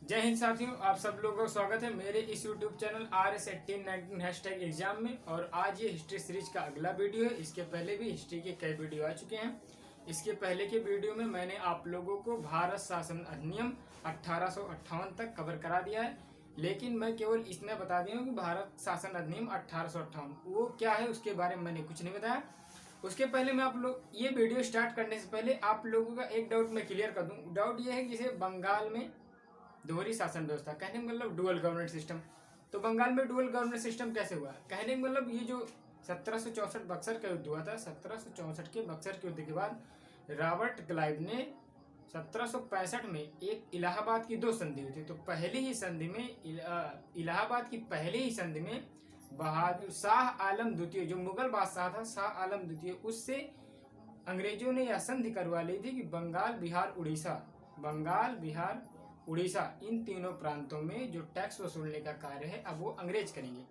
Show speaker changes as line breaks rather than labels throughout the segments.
जय हिंद साथियों, आप सब लोगों का स्वागत है मेरे इस YouTube चैनल RS1819 एग्जाम में। और आज ये हिस्ट्री सीरीज का अगला वीडियो है। इसके पहले भी हिस्ट्री के कई वीडियो आ चुके हैं। इसके पहले के वीडियो में मैंने आप लोगों को भारत शासन अधिनियम 1858 तक कवर करा दिया है, लेकिन मैं केवल इतना बता दिया हूँ कि भारत शासन अधिनियम 1858 वो क्या है, उसके बारे में मैंने कुछ नहीं बताया। उसके पहले मैं आप लोग ये वीडियो स्टार्ट करने से पहले आप लोगों का एक डाउट मैं क्लियर कर दूं। डाउट ये है कि जैसे बंगाल में दोहरी शासन व्यवस्था, कहने का मतलब डुअल गवर्नमेंट सिस्टम। तो बंगाल में डुअल गवर्नमेंट सिस्टम कैसे हुआ? कहने का मतलब ये जो 1764 बक्सर का युद्ध हुआ था, 1764 के बक्सर के युद्ध के बाद रॉबर्ट क्लाइव ने 1765 में एक इलाहाबाद की दो संधि हुई थी। तो पहली ही संधि में इलाहाबाद की पहली ही संधि में बहादुर शाह आलम द्वितीय, जो मुगल बादशाह था शाह आलम द्वितीय, उससे अंग्रेजों ने यह संधि करवा ली थी कि बंगाल बिहार उड़ीसा इन तीनों प्रांतों में जो टैक्स वसूलने का कार्य है अब वो अंग्रेज करेंगे।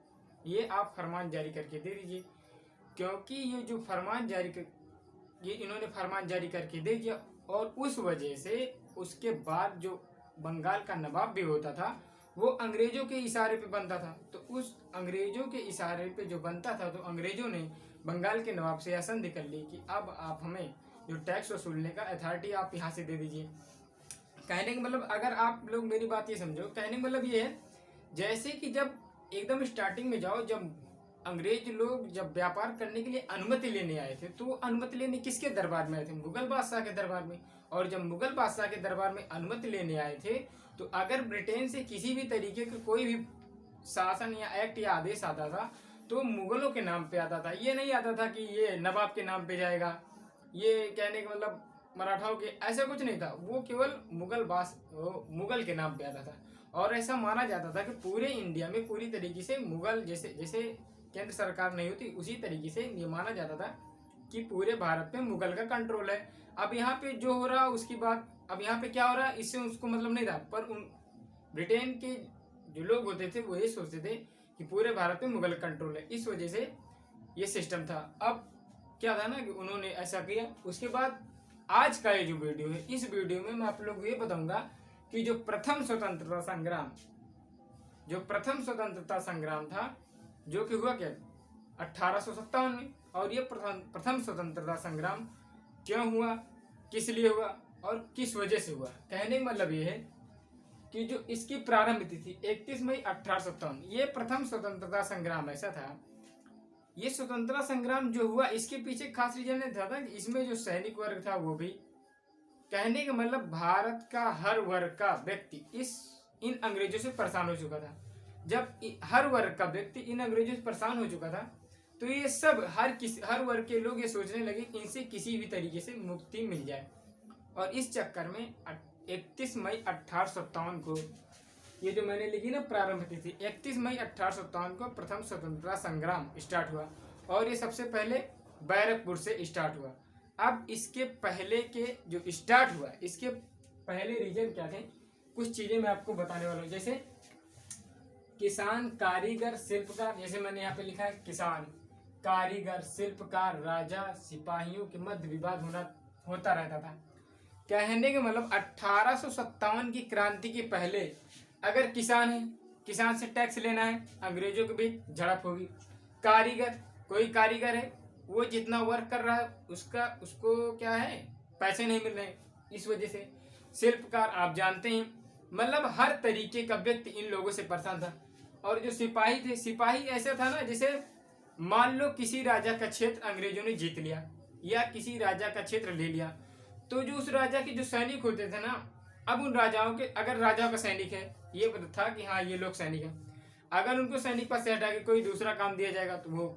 ये आप फरमान जारी करके दे दीजिए, क्योंकि ये जो फरमान जारी कर ये इन्होंने फरमान जारी करके दे दिया। और उस वजह से उसके बाद जो बंगाल का नवाब भी होता था वो अंग्रेजों के इशारे पे बनता था। तो उस अंग्रेजों के इशारे पे जो बनता था, तो अंग्रेजों ने बंगाल के नवाब से यह संधि कर ली कि अब आप हमें जो टैक्स वसूलने का अथॉरिटी आप यहाँ से दे दीजिए। कहने का मतलब, अगर आप लोग मेरी बात ये समझो, कहने का मतलब ये है जैसे कि जब एकदम स्टार्टिंग में जाओ, जब अंग्रेज लोग जब व्यापार करने के लिए अनुमति लेने आए थे, तो वो अनुमति लेने किसके दरबार में आए थे? मुगल बादशाह के दरबार में। और जब मुगल बादशाह के दरबार में अनुमति लेने आए थे, तो अगर ब्रिटेन से किसी भी तरीके का कोई भी शासन या एक्ट या आदेश आता था तो मुगलों के नाम पे आता था। ये नहीं आता था कि ये नवाब के नाम पे जाएगा, ये कहने का मतलब मराठाओं के, ऐसा कुछ नहीं था। वो केवल मुगल के नाम पे आता था। और ऐसा माना जाता था कि पूरे इंडिया में पूरी तरीके से मुगल, जैसे जैसे केंद्र सरकार नहीं होती उसी तरीके से ये माना जाता था कि पूरे भारत पे मुगल का कंट्रोल है। अब यहाँ पे जो हो रहा उसकी बात, अब यहाँ पे क्या हो रहा इससे उसको मतलब नहीं था, पर उन ब्रिटेन के जो लोग होते थे वो ये सोचते थे कि पूरे भारत में मुगल कंट्रोल है, इस वजह से ये सिस्टम था। अब क्या था ना कि उन्होंने ऐसा किया। उसके बाद आज का ये जो वीडियो है, इस वीडियो में मैं आप लोग को ये बताऊंगा कि जो प्रथम स्वतंत्रता संग्राम था, जो कि हुआ क्या 1857 में, और ये प्रथम स्वतंत्रता संग्राम क्यों हुआ, किस लिए हुआ और किस वजह से हुआ। कहने का मतलब ये है कि जो इसकी प्रारंभ तिथि 31 मई 1857, ये प्रथम स्वतंत्रता संग्राम ऐसा था। ये स्वतंत्रता संग्राम जो हुआ, इसके पीछे खास रीजन ये था कि इसमें जो सैनिक वर्ग था वो भी, कहने का मतलब भारत का हर वर्ग का व्यक्ति इन अंग्रेजों से परेशान हो चुका था। जब हर वर्ग का व्यक्ति इन अंग्रेजों से परेशान हो चुका था, तो ये सब हर वर्ग के लोग ये सोचने लगे कि इनसे किसी भी तरीके से मुक्ति मिल जाए। और इस चक्कर में 31 मई 1857 को, ये जो मैंने लिखी ना प्रारंभ तिथि, 31 मई 1857 को प्रथम स्वतंत्रता संग्राम स्टार्ट हुआ। और ये सबसे पहले बैरकपुर से स्टार्ट हुआ। अब इसके पहले के जो स्टार्ट हुआ, इसके पहले रीजन क्या थे, कुछ चीजें मैं आपको बताने वाला हूँ। जैसे किसान, कारीगर, शिल्पकार, जैसे मैंने यहाँ पे लिखा है किसान, कारीगर, शिल्पकार, राजा, सिपाहियों के मध्य विवाद होता रहता था। कहने का मतलब 1857 की क्रांति के पहले अगर किसान है, किसान से टैक्स लेना है, अंग्रेजों के बीच झड़प होगी। कारीगर, कोई कारीगर है, वो जितना वर्क कर रहा है उसको क्या है, पैसे नहीं मिल रहे, इस वजह से। शिल्पकार, आप जानते हैं, मतलब हर तरीके का व्यक्ति इन लोगों से परेशान था। और जो सिपाही थे, सिपाही ऐसा था ना, जैसे मान लो किसी राजा का क्षेत्र अंग्रेजों ने जीत लिया या किसी राजा का क्षेत्र ले लिया, तो जो उस राजा के जो सैनिक होते थे ना, अब उन राजाओं के, अगर राजाओं का सैनिक है, ये था कि हाँ ये लोग सैनिक हैं, अगर उनको सैनिक पास से हटा के कोई दूसरा काम दिया जाएगा तो वो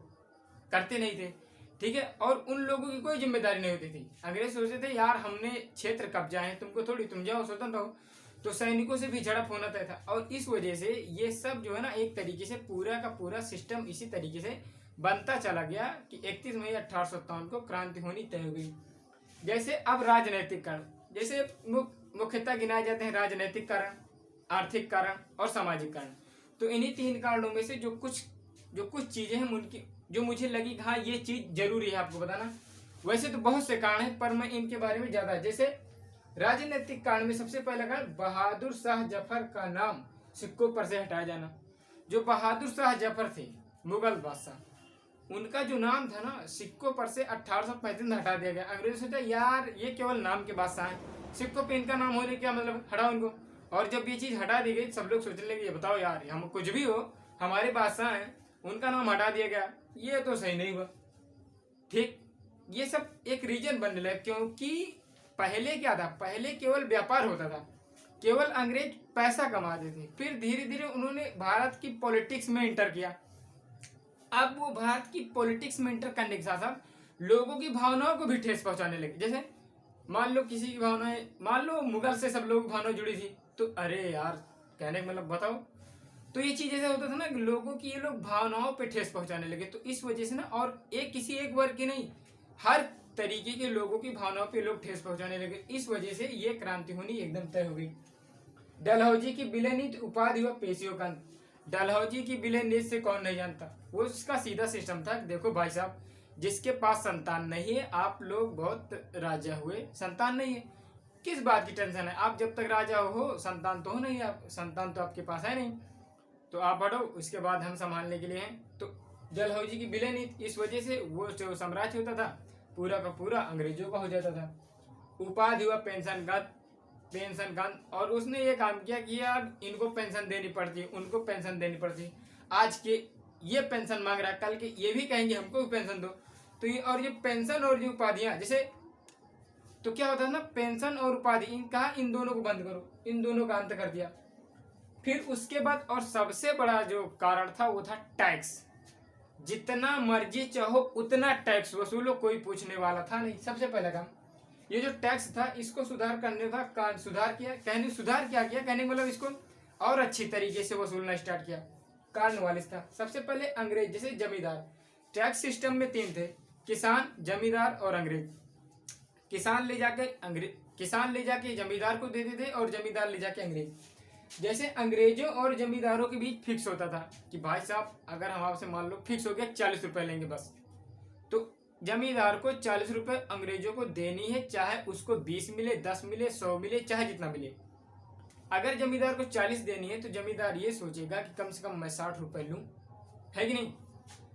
करते नहीं थे, ठीक है। और उन लोगों की कोई जिम्मेदारी नहीं होती थी। अंग्रेज सोचते थे यार हमने क्षेत्र कब्जा है, तुमको थोड़ी, तुम जाओ स्वतंत्र हो। तो सैनिकों से भी झड़प होना तय था। और इस वजह से ये सब जो है ना, एक तरीके से पूरा का पूरा सिस्टम इसी तरीके से बनता चला गया कि 31 मई 1857 को क्रांति होनी तय हो गई। जैसे अब राजनैतिक कारण, जैसे मुख्यतः गिनाए जाते हैं राजनैतिक कारण, आर्थिक कारण और सामाजिक कारण। तो इन्हीं तीन कारणों में से जो कुछ चीजें हैं उनकी, जो मुझे लगी हाँ ये चीज जरूरी है आपको बताना। वैसे तो बहुत से कारण हैं, पर मैं इनके बारे में ज्यादा, जैसे राजनीतिक कारण में सबसे पहला कारण बहादुर शाह जफर का नाम सिक्कों पर से हटाया जाना। जो बहादुर शाह जफर थे मुगल बादशाह, उनका जो नाम था ना सिक्कों पर से 1835 में हटा दिया गया। अंग्रेजों सोचा यार ये केवल नाम के बादशाह हैं, सिक्कों पे इनका नाम होने क्या मतलब, हटाओ इनको। और जब ये चीज हटा दी गई सब लोग सोचने लगे ये बताओ यार हम कुछ भी हो हमारे बादशाह हैं, उनका नाम हटा दिया गया, ये तो सही नहीं हुआ। ठीक, ये सब एक रीजन बनने लगा, क्योंकि पहले क्या था, पहले केवल व्यापार होता था, केवल अंग्रेज पैसा कमाते थे। फिर धीरे धीरे उन्होंने भारत की पॉलिटिक्स में इंटर किया। अब वो भारत की पॉलिटिक्स में इंटर करने के साथ साथ लोगों की भावनाओं को भी ठेस पहुंचाने लगे। जैसे मान लो किसी की भावनाएं, मान लो मुगल से सब लोगों की भावनाएं जुड़ी थी, तो अरे यार कहने का मतलब बताओ, तो ये चीज ऐसा होता था ना कि लोगों की ये लोग भावनाओं पे ठेस पहुंचाने लगे। तो इस वजह से ना, और एक किसी एक वर्ग की नहीं, हर तरीके के लोगों की भावनाओं पे लोग ठेस पहुंचाने लगे। इस वजह से ये क्रांति होनी एकदम तय हो गई। डलहौजी की विलय नीति उपाधि व पेशियों का अंत। डलहौजी की विलय नीति से कौन नहीं जानता, वो उसका सीधा सिस्टम था। देखो भाई साहब, जिसके पास संतान नहीं है, आप लोग बहुत राजा हुए, संतान नहीं है, किस बात की टेंशन है, आप जब तक राजा हो संतान तो हो नहीं, आप संतान तो आपके पास है नहीं, तो आप बढ़ो, उसके बाद हम संभालने के लिए हैं। तो डलहौजी की विलय नीति, इस वजह से वो जो साम्राज्य होता था पूरा का पूरा अंग्रेजों का हो जाता था। उपाधि व पेंशन का, और उसने ये काम किया कि यार इनको पेंशन देनी पड़ती, उनको पेंशन देनी पड़ती। आज के ये पेंशन मांग रहा है, कल के ये भी कहेंगे हमको भी पेंशन दो। तो ये और ये पेंशन और ये उपाधियां, जैसे तो क्या होता है ना, पेंशन और उपाधि इन दोनों को बंद करो, इन दोनों का अंत कर दिया। फिर उसके बाद और सबसे बड़ा जो कारण था वो था टैक्स। जितना मर्जी चाहो उतना टैक्स वसूलो, कोई पूछने वाला था नहीं। सबसे पहला काम ये जो टैक्स था इसको सुधार करने था, सुधार किया, सुधार क्या किया, कहने मतलब इसको और अच्छी तरीके से वसूलना स्टार्ट किया। कॉर्नवालिस था सबसे पहले अंग्रेज, जैसे जमींदार। टैक्स सिस्टम में 3 थे, किसान, जमींदार और अंग्रेज। किसान ले जाके जमींदार को देते थे और जमींदार ले जाके अंग्रेज। जैसे अंग्रेजों और जमींदारों के बीच फिक्स होता था कि भाई साहब अगर हम आपसे मान लो फिक्स हो गया 40 रुपए लेंगे बस, तो जमींदार को 40 रुपए अंग्रेजों को देनी है, चाहे उसको 20 मिले, 10 मिले, 100 मिले, चाहे जितना मिले। अगर जमींदार को 40 देनी है तो जमींदार ये सोचेगा कि कम से कम मैं 60 रुपए लूं, है कि नहीं।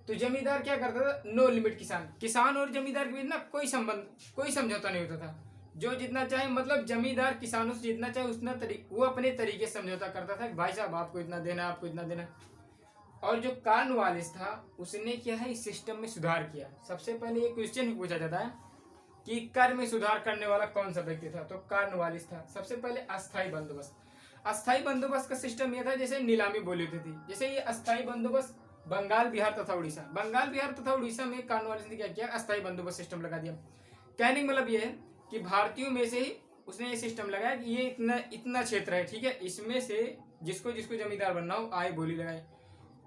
तो जमींदार क्या करता था, नो लिमिट। किसान और जमींदार के बीच ना कोई संबंध, कोई समझौता नहीं होता था। जो जितना चाहे, मतलब जमींदार किसानों से जितना चाहे उतना वो अपने तरीके से समझौता करता था कि भाई साहब आपको इतना देना, आपको इतना देना। और जो कॉर्नवालिस था उसने क्या है, इस सिस्टम में सुधार किया। सबसे पहले ये क्वेश्चन पूछा जाता है कि कर में सुधार करने वाला कौन सा व्यक्ति था, तो कॉर्नवालिस था। सबसे पहले अस्थायी बंदोबस्त। अस्थायी बंदोबस्त का सिस्टम यह था, जैसे नीलामी बोली होती थी। जैसे ये अस्थायी बंदोबस्त बंगाल, बिहार तथा उड़ीसा में कॉर्नवालिस ने क्या किया, अस्थायी बंदोबस्त सिस्टम लगा दिया। कहने का मतलब ये है कि भारतीयों में से ही उसने ये सिस्टम लगाया कि ये इतना क्षेत्र है, ठीक है, इसमें से जिसको जिसको जमींदार बनना हो आए बोली लगाए।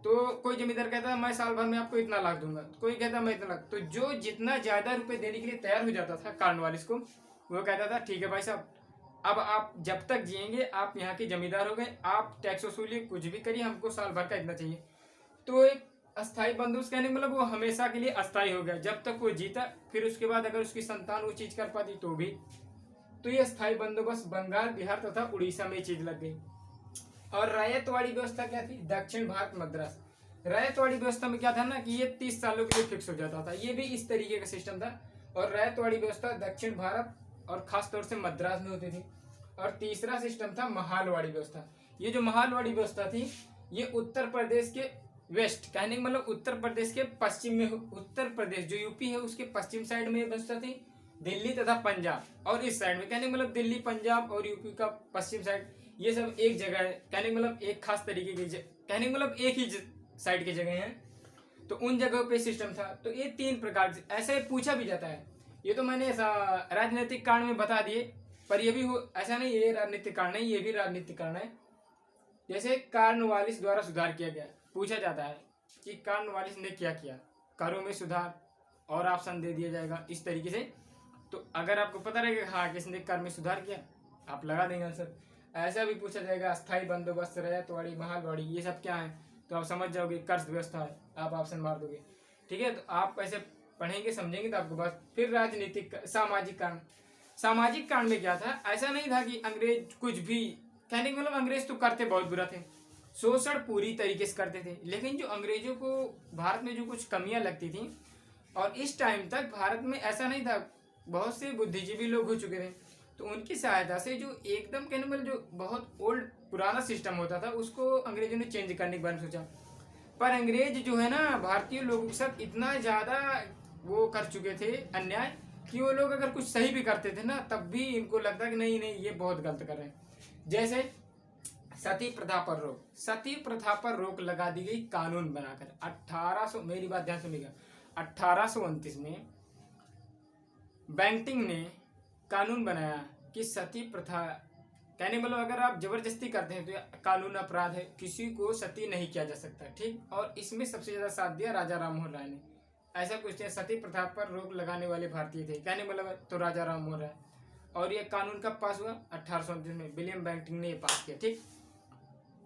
तो कोई जमींदार कहता है मैं साल भर में आपको इतना लाख दूंगा, कोई कहता है मैं इतना लाख। तो जो जितना ज्यादा रुपए देने के लिए तैयार हो जाता था कॉर्नवालिस को, वो कहता था ठीक है भाई साहब, अब आप जब तक जिएंगे आप यहाँ के जमींदार हो गए, आप टैक्स वसूलिए, कुछ भी करिए, हमको साल भर का इतना चाहिए। तो एक अस्थायी बंदोबस्त कहने मतलब वो हमेशा के लिए अस्थायी हो गया, जब तक वो जीता। फिर उसके बाद अगर उसकी संतान वो चीज कर पाती तो भी। तो ये अस्थायी बंदोबस्त बंगाल, बिहार तथा उड़ीसा में चीज लग गई। और रैयतवाड़ी व्यवस्था क्या थी, दक्षिण भारत, मद्रास। रैयतवाड़ी व्यवस्था में क्या था ना कि ये 30 सालों के लिए फिक्स हो जाता था, ये भी इस तरीके का सिस्टम था। और रैयतवाड़ी व्यवस्था दक्षिण भारत और खास तौर से मद्रास में होती थी। और तीसरा सिस्टम था महालवाड़ी व्यवस्था। ये जो महालवाड़ी व्यवस्था थी ये उत्तर प्रदेश के वेस्ट, कहने का मतलब उत्तर प्रदेश के पश्चिम में, उत्तर प्रदेश जो यूपी है उसके पश्चिम साइड में व्यवस्था थी, दिल्ली तथा पंजाब और इस साइड में, कहने का मतलब दिल्ली, पंजाब और यूपी का पश्चिम साइड, ये सब एक जगह है। कहने का मतलब एक खास तरीके की, कहने का मतलब एक ही साइड की जगह हैं। तो उन जगहों पे सिस्टम था। तो ये 3 प्रकार से ऐसे पूछा भी जाता है। ये तो मैंने राजनीतिक कारण में बता दिए, पर ये भी ऐसा नहीं ये राजनीतिक कारण नहीं, ये भी राजनीतिक कारण है। जैसे कॉर्नवालिस द्वारा सुधार किया गया, पूछा जाता है कि कॉर्नवालिस ने क्या किया, करों में सुधार, और ऑप्शन दे दिया जाएगा इस तरीके से। तो अगर आपको पता रहेगा हाँ किसने कर में सुधार किया, आप लगा देंगे आंसर। ऐसा भी पूछा जाएगा अस्थायी बंदोबस्त, रैयतवाड़ी, महालवाड़ी, ये सब क्या है, तो आप समझ जाओगे कर्ज व्यवस्था है, आप ऑप्शन मार दोगे। ठीक है, तो आप ऐसे पढ़ेंगे समझेंगे तो आपको बस। फिर राजनीतिक, सामाजिक कारण। सामाजिक कांड में क्या था, ऐसा नहीं था कि अंग्रेज कुछ भी, कहने का मतलब अंग्रेज तो करते बहुत बुरा थे, शोषण पूरी तरीके से करते थे, लेकिन जो अंग्रेजों को भारत में जो कुछ कमियां लगती थी, और इस टाइम तक भारत में ऐसा नहीं था, बहुत से बुद्धिजीवी लोग हो चुके थे, तो उनकी सहायता से जो एकदम कहने मतलब जो बहुत ओल्ड पुराना सिस्टम होता था उसको अंग्रेजों ने चेंज करने के बारे में सोचा। पर अंग्रेज जो है ना भारतीय लोगों के साथ इतना ज़्यादा वो कर चुके थे अन्याय, कि वो लोग अगर कुछ सही भी करते थे ना तब भी इनको लगता कि नहीं नहीं ये बहुत गलत कर रहे हैं। जैसे सती प्रथा पर रोक, सती प्रथा पर रोक लगा दी गई कानून बनाकर 1800, मेरी बात ध्यान सुनिएगा, 1829 में बैंटिंग ने कानून बनाया कि सती प्रथा, कहने मतलब अगर आप जबरदस्ती करते हैं तो कानून अपराध है, किसी को सती नहीं किया जा सकता, ठीक। और इसमें सबसे ज्यादा साथ दिया राजा राम मोहन राय ने, ऐसा कुछ थे, सती प्रथा पर रोक लगाने वाले भारतीय थे, कहने मतलब तो राजा राम मोहन राय। और ये कानून कब पास हुआ, 1829 में विलियम बैंटिंग ने ये पास किया, ठीक।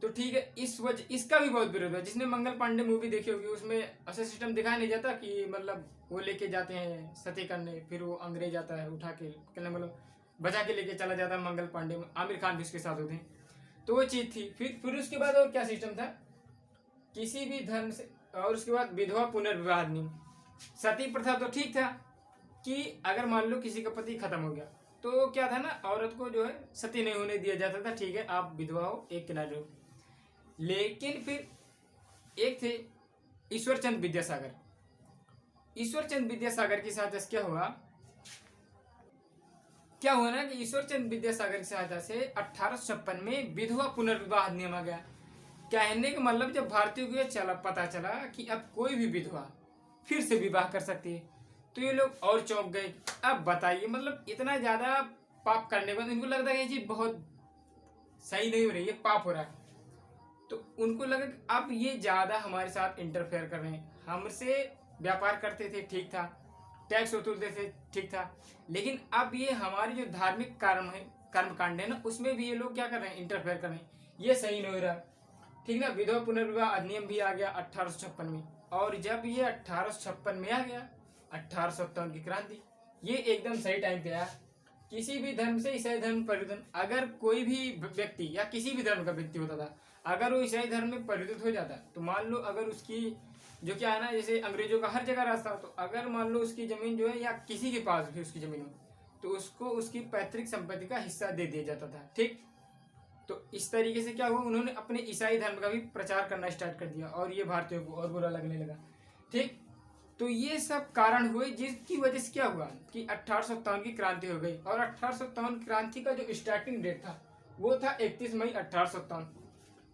तो ठीक है, इस वजह इसका भी बहुत विरोध हुआ। जिसने मंगल पांडे मूवी देखी होगी उसमें ऐसा सिस्टम दिखाया नहीं जाता कि मतलब वो लेके जाते हैं सती करने, फिर वो अंग्रेज आता है उठा के, कहने मतलब बजा के लेके चला जाता है मंगल पांडे में, आमिर खान भी उसके साथ होते हैं, तो वो चीज़ थी। फिर उसके बाद और क्या सिस्टम था, किसी भी धर्म से, और उसके बाद विधवा पुनर्विवाह अधिनियम। सती प्रथा तो ठीक था कि अगर मान लो किसी का पति खत्म हो गया तो क्या था ना, औरत को जो है सती नहीं होने दिया जाता था, ठीक है आप विधवा हो एक किनारे हो। लेकिन फिर एक थे ईश्वरचंद विद्यासागर, ईश्वरचंद विद्यासागर के साथ क्या हुआ ना कि ईश्वरचंद विद्यासागर की सहायता से 1856 में विधवा पुनर्विवाह अधिनियम आ गया। कहने का मतलब जब भारतीयों को यह पता चला कि अब कोई भी विधवा फिर से विवाह कर सकती है तो ये लोग और चौंक गए। अब बताइए मतलब इतना ज्यादा पाप करने के बाद इनको लगता है ये चीज बहुत सही नहीं हो रही है, पाप हो रहा है, तो उनको लगा कि अब ये ज्यादा हमारे साथ इंटरफेयर कर रहे हैं। हमसे व्यापार करते थे ठीक था, टैक्स वसूलते थे ठीक था, लेकिन अब ये हमारे जो धार्मिक कर्मकांड है ना उसमें भी ये लोग क्या कर रहे हैं, इंटरफेयर कर रहे हैं, ये सही नहीं हो रहा, ठीक ना। विधवा पुनर्विवाह अधिनियम भी आ गया 1856 में। और जब ये 1856 में आ गया, 1857 की क्रांति, ये एकदम सही टाइम पे आया। किसी भी धर्म से ईसाई धर्म परिवर्तन, अगर कोई भी व्यक्ति या किसी भी धर्म का व्यक्ति होता था, अगर वो ईसाई धर्म में परिवर्तित हो जाता तो मान लो अगर उसकी जो क्या है ना, जैसे अंग्रेजों का हर जगह रास्ता हो, तो अगर मान लो उसकी जमीन जो है या किसी के पास भी उसकी जमीन हो तो उसको उसकी पैतृक संपत्ति का हिस्सा दे दिया जाता था, ठीक। तो इस तरीके से क्या हुआ, उन्होंने अपने ईसाई धर्म का भी प्रचार करना स्टार्ट कर दिया और ये भारतीयों को और बुरा लगने लगा, ठीक। तो ये सब कारण हुए जिसकी वजह से क्या हुआ कि 1857 की क्रांति हो गई। और 1857 क्रांति का जो स्टार्टिंग डेट था वो था 31 मई 1857।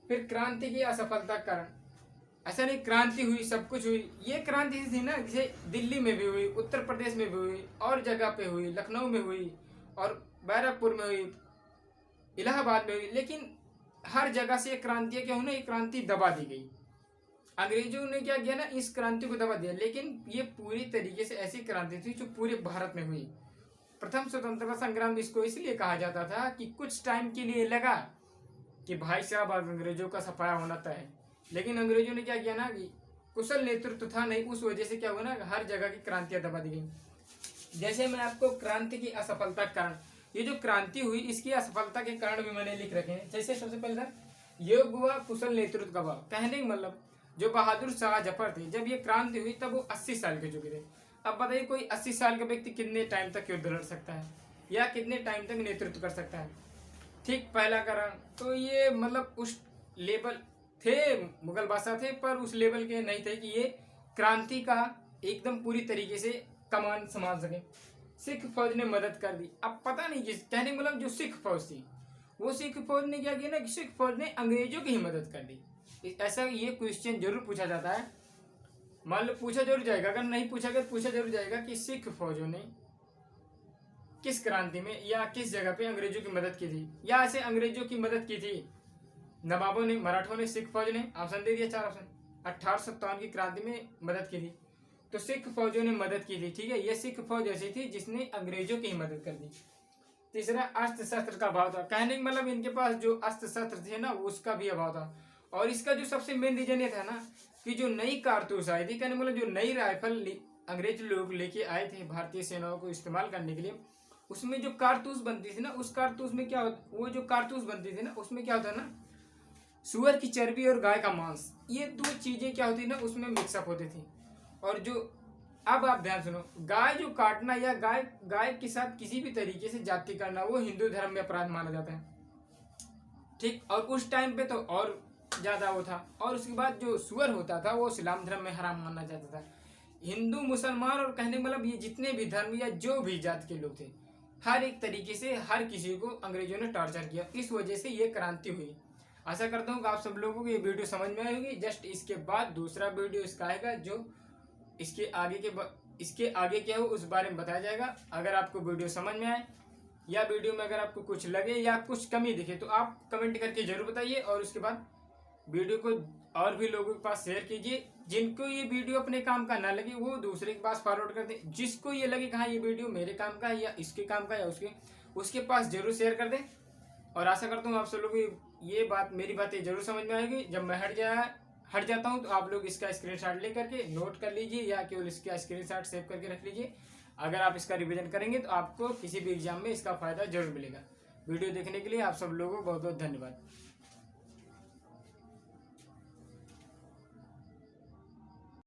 फिर क्रांति की असफलता के कारण, ऐसा नहीं क्रांति हुई सब कुछ हुई, ये क्रांति थी ना जैसे दिल्ली में भी हुई, उत्तर प्रदेश में भी हुई, और जगह पे हुई, लखनऊ में हुई और बैरकपुर में हुई, इलाहाबाद में हुई, लेकिन हर जगह से क्रांतियां क्या हुई ना, ये क्रांति दबा दी गई। अंग्रेजों ने क्या किया ना, इस क्रांति को दबा दिया, लेकिन ये पूरी तरीके से ऐसी क्रांति थी जो पूरे भारत में हुई। प्रथम स्वतंत्रता संग्राम इसको इसलिए कहा जाता था कि कुछ टाइम के लिए लगा कि भाई साहब अब अंग्रेजों का सफाया होना तय है, लेकिन अंग्रेजों ने क्या किया ना कि कुशल नेतृत्व था नहीं, उस वजह से क्या हुआ ना, हर जगह की क्रांतियां दबा दी गई। जैसे मैं आपको क्रांति की असफलता के कारण, ये जो क्रांति हुई इसकी असफलता के कारण भी मैंने लिख रखे हैं। जैसे सबसे पहले था योग हुआ कुशल नेतृत्व का अभाव, कहने का मतलब जो बहादुर शाह जफर थे जब ये क्रांति हुई तब वो 80 साल के चुके थे। अब बताइए कोई 80 साल का व्यक्ति कितने टाइम तक युद्ध लड़ सकता है या कितने टाइम तक नेतृत्व कर सकता है, ठीक। पहला कारण तो ये मतलब उस लेवल थे, मुगल बादशाह थे पर उस लेवल के नहीं थे कि ये क्रांति का एकदम पूरी तरीके से कमान संभाल सके। सिख फौज ने मदद कर दी। अब पता नहीं किस, कहने मतलब जो सिख फौज थी वो सिख फौज ने क्या किया ना कि सिख फौज ने अंग्रेजों की ही मदद कर दी। ऐसा ये क्वेश्चन जरूर पूछा जाता है, मान लो पूछा जरूर जाएगा, अगर नहीं पूछा गया पूछा जरूर जाएगा कि सिख फौजों ने किस क्रांति में या किस जगह पे अंग्रेजों की मदद की थी, या ऐसे अंग्रेजों की मदद की थी नवाबों ने, मराठों ने, सिख फौज ने। ऑप्शन दे दिया 4 ऑप्शन। 1857 की क्रांति में मदद की थी तो सिख फौजों ने मदद की थी, ठीक है। ये सिख फौज ऐसी थी जिसने अंग्रेजों की ही मदद कर दी। तीसरा अस्त्र शस्त्र का अभाव था, कहने का मतलब इनके पास जो अस्त्र शस्त्र थे ना उसका भी अभाव था। और इसका जो सबसे मेन रीजन ये था ना कि जो नई कारतूस आई थी, कहने मतलब जो नई राइफल अंग्रेज लोग लेके आए थे भारतीय सेनाओं को इस्तेमाल करने के लिए, उसमें जो कारतूस बनती थी ना, उस कारतूस में क्या होता, वो जो कारतूस बनती थी ना उसमें क्या होता है ना, सुअर की चर्बी और गाय का मांस, ये दो चीजें क्या होती ना उसमें मिक्सअप होती थी। और जो, अब आप ध्यान सुनो, गाय जो काटना या गाय गाय के साथ किसी भी तरीके से जाति करना वो हिंदू धर्म में अपराध माना जाता है, ठीक। और उस टाइम पे तो और ज्यादा वो था। और उसके बाद जो सुअर होता था वो इस्लाम धर्म में हराम माना जाता था। हिंदू मुसलमान और कहने मतलब ये जितने भी धर्म या जो भी जात के लोग थे, हर एक तरीके से हर किसी को अंग्रेजों ने टॉर्चर किया। इस वजह से ये क्रांति हुई। आशा करता हूँ कि आप सब लोगों को ये वीडियो समझ में आई होगी। जस्ट इसके बाद दूसरा वीडियो इसका आएगा जो इसके आगे क्या हो उस बारे में बताया जाएगा। अगर आपको वीडियो समझ में आए या वीडियो में अगर आपको कुछ लगे या कुछ कमी दिखे तो आप कमेंट करके जरूर बताइए। और उसके बाद वीडियो को और भी लोगों के पास शेयर कीजिए। जिनको ये वीडियो अपने काम का ना लगे वो दूसरे के पास फॉरवर्ड कर दे। जिसको ये लगे कि हाँ ये वीडियो मेरे काम का है या इसके काम का या उसके पास जरूर शेयर कर दें। और आशा करता हूँ आप सब लोग ये बात, मेरी बातें जरूर समझ में आएगी। जब मैं हट जाता हूँ तो आप लोग इसका स्क्रीनशॉट ले करके नोट कर लीजिए या केवल इसका स्क्रीनशॉट सेव करके रख लीजिए। अगर आप इसका रिवीजन करेंगे तो आपको किसी भी एग्जाम में इसका फायदा जरूर मिलेगा। वीडियो देखने के लिए आप सब लोगों को बहुत बहुत धन्यवाद।